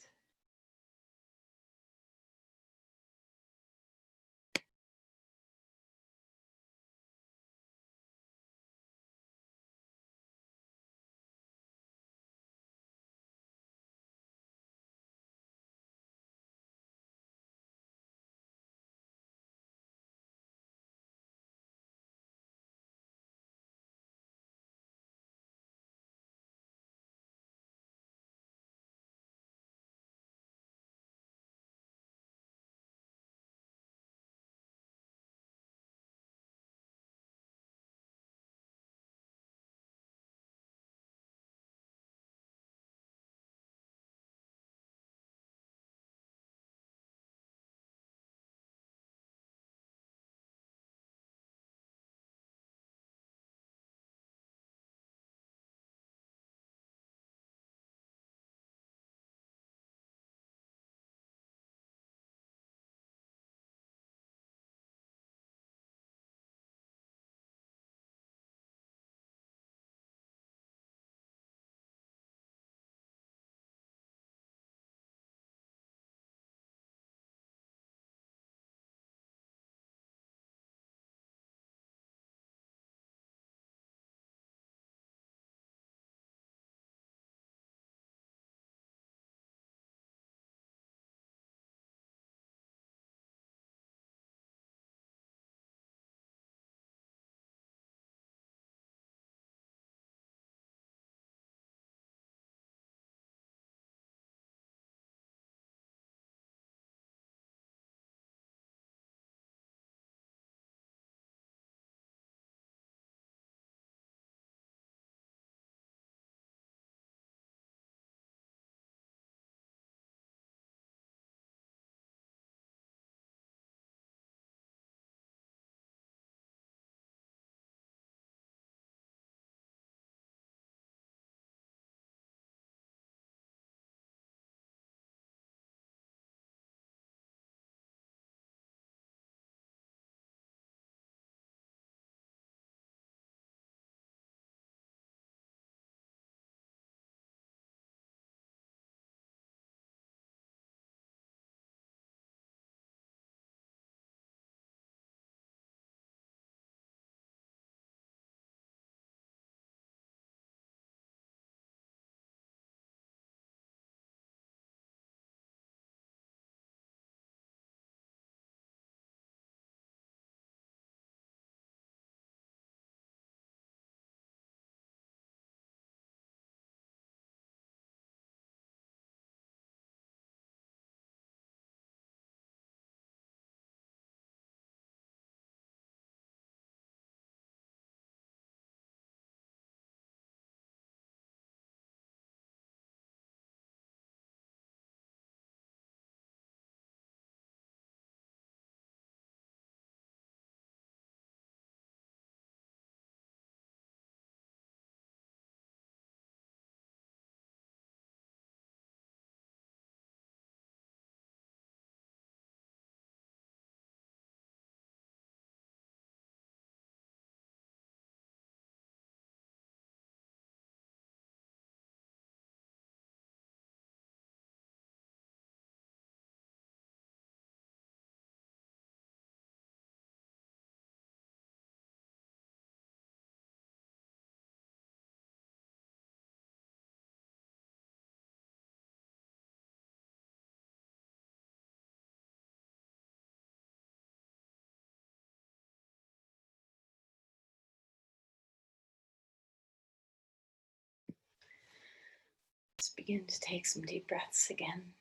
Let's begin to take some deep breaths again.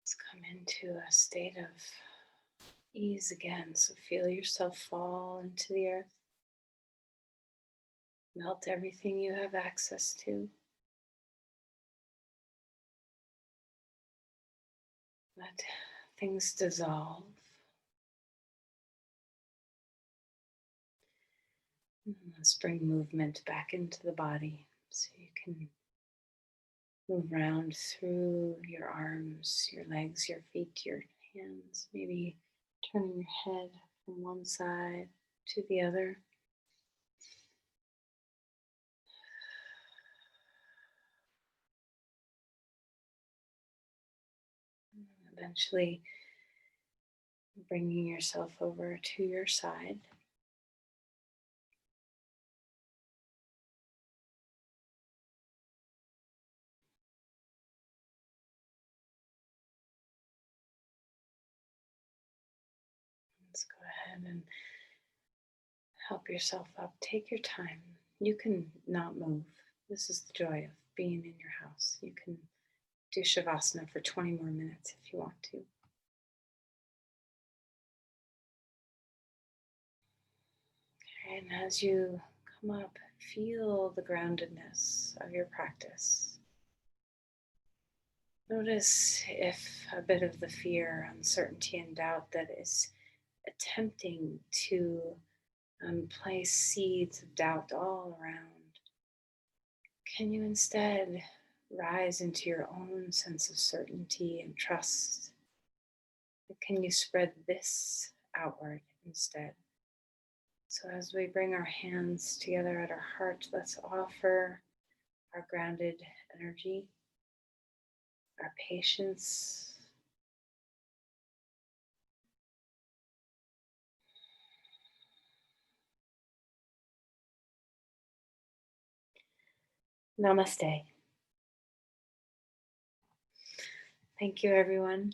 Let's come into a state of ease again. So feel yourself fall into the earth. Melt everything you have access to. Let things dissolve. And let's bring movement back into the body so you can move around through your arms, your legs, your feet, your hands, maybe turning your head from one side to the other. Eventually bringing yourself over to your side. Let's go ahead and help yourself up. Take your time. You can not move. This is the joy of being in your house. You can do Shavasana for 20 more minutes if you want to. And as you come up, feel the groundedness of your practice. Notice if a bit of the fear, uncertainty, and doubt that is attempting to place seeds of doubt all around. Can you instead rise into your own sense of certainty and trust? Can you spread this outward instead? So as we bring our hands together at our heart, let's offer our grounded energy, our patience, namaste. Thank you, everyone.